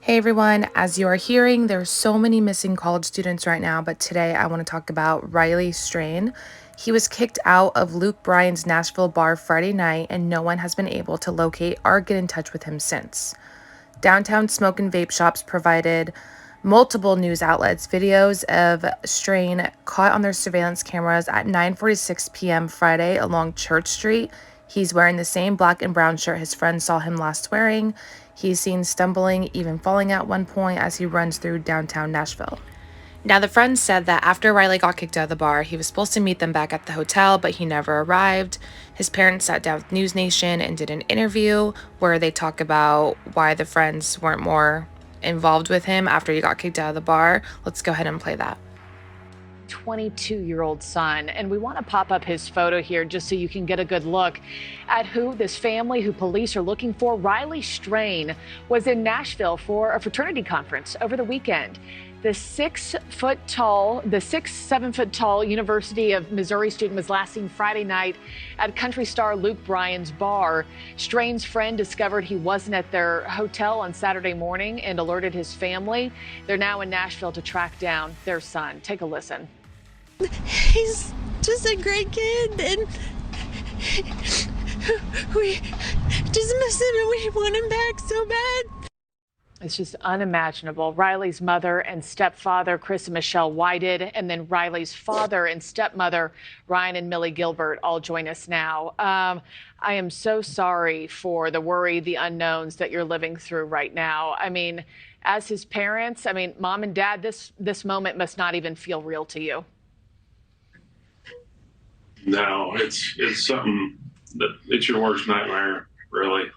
Hey everyone, as you are hearing, there are so many missing college students right now, but today I want to talk about Riley Strain. He was kicked out of Luke Bryan's Nashville bar Friday night, and no one has been able to locate or get in touch with him since. Downtown smoke and vape shops provided multiple news outlets videos of Strain caught on their surveillance cameras at 9:46 p.m. Friday along Church Street. He's wearing the same black and brown shirt his friend saw him last wearing. He's seen stumbling, even falling at one point as he runs through downtown Nashville. Now, the friends said that after Riley got kicked out of the bar, he was supposed to meet them back at the hotel, but he never arrived. His parents sat down with News Nation and did an interview where they talk about why the friends weren't more involved with him after he got kicked out of the bar. Let's go ahead and play that. 22-year-old son, and we want to pop up his photo here just so you can get a good look at who this family, who police are looking for. Riley Strain was in Nashville for a fraternity conference over the weekend. The 7-foot tall University of Missouri student was last seen Friday night at country star Luke Bryan's bar. Strain's friend discovered he wasn't at their hotel on Saturday morning and alerted his family. They're now in Nashville to track down their son. Take a listen. He's just a great kid, and we just miss him and we want him back so bad. It's just unimaginable. Riley's mother and stepfather, Chris and Michelle Whited, and then Riley's father and stepmother, Ryan and Millie Gilbert, all join us now. I am so sorry for the worry, the unknowns that you're living through right now. I mean, as his parents, mom and dad, this moment must not even feel real to you. No, it's something that it's your worst nightmare, really.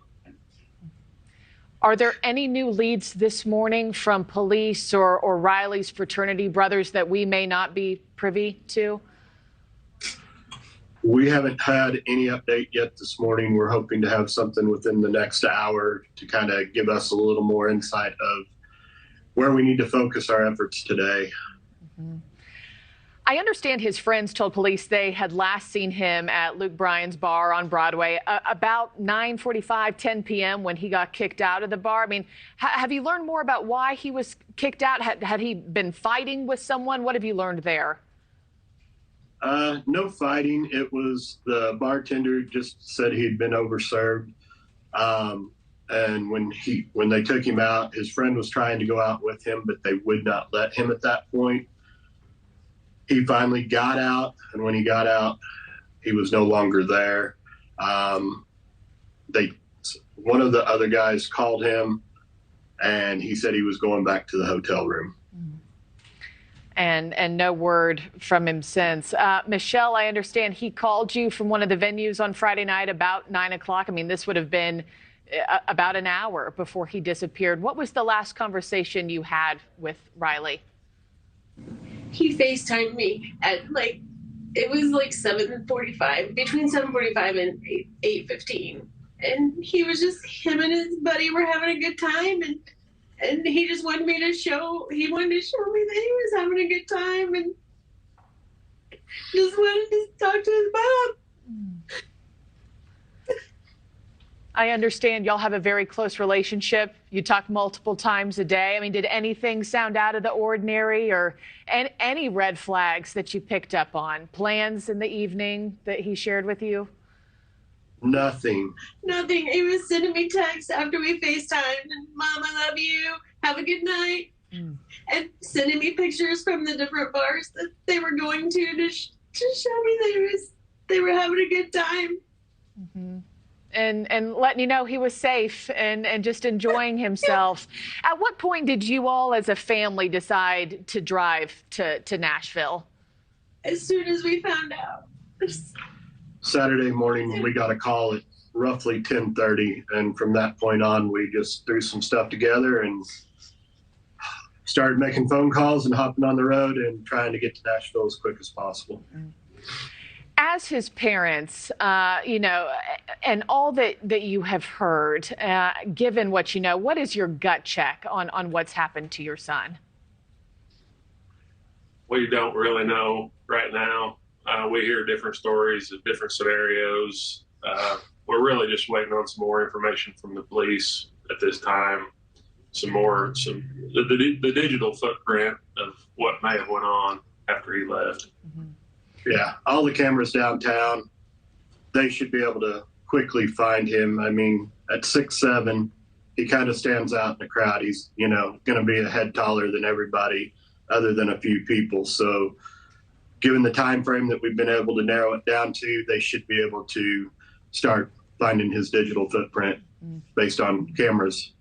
Are there any new leads this morning from police or Riley's fraternity brothers that we may not be privy to? We haven't had any update yet this morning. We're hoping to have something within the next hour to kind of give us a little more insight of where we need to focus our efforts today. Mm-hmm. I understand his friends told police they had last seen him at Luke Bryan's bar on Broadway about 9:45, 10 p.m. when he got kicked out of the bar. I mean, have you learned more about why he was kicked out? Had he been fighting with someone? What have you learned there? No fighting. It was the bartender just said he'd been overserved. And when they took him out, his friend was trying to go out with him, but they would not let him at that point. He finally got out, and when he got out, he was no longer there. One of the other guys called him, and he said he was going back to the hotel room. And no word from him since. Michelle, I understand he called you from one of the venues on Friday night about 9 o'clock. I mean, this would have been about an hour before he disappeared. What was the last conversation you had with Riley? He FaceTimed me at it was 7:45, between 7:45 and 8:15. And he was just, him and his buddy were having a good time. And he just wanted me to show me that he was having a good time and just wanted to talk to his mom. I understand y'all have a very close relationship. You talk multiple times a day. I mean, did anything sound out of the ordinary or any red flags that you picked up on? Plans in the evening that he shared with you? Nothing. He was sending me texts after we FaceTimed and, Mom, I love you. Have a good night. And sending me pictures from the different bars that they were going to show me they were having a good time. Mm-hmm. And letting you know he was safe and just enjoying himself. At what point did you all as a family decide to drive to Nashville? As soon as we found out. Saturday morning, we got a call at roughly 10:30, and from that point on, we just threw some stuff together and started making phone calls and hopping on the road and trying to get to Nashville as quick as possible. As his parents, and all that you have heard, given what you know, what is your gut check on what's happened to your son? We don't really know right now. We hear different stories of different scenarios. We're really just waiting on some more information from the police at this time. the digital footprint of what may have went on after he left. Yeah, all the cameras downtown, they should be able to quickly find him. I mean, at 6'7", he kind of stands out in the crowd. He's, going to be a head taller than everybody other than a few people. So given the time frame that we've been able to narrow it down to, they should be able to start finding his digital footprint based on cameras.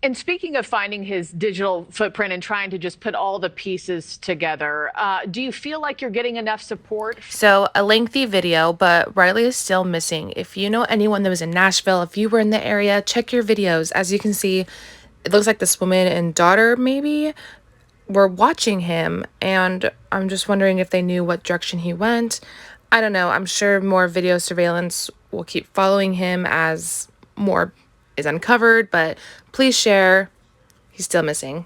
And speaking of finding his digital footprint and trying to just put all the pieces together, do you feel like you're getting enough support? So, a lengthy video, but Riley is still missing. If you know anyone that was in Nashville, if you were in the area, check your videos. As you can see, it looks like this woman and daughter maybe were watching him, and I'm just wondering if they knew what direction he went. I don't know. I'm sure more video surveillance will keep following him as more is uncovered, but please share. He's still missing.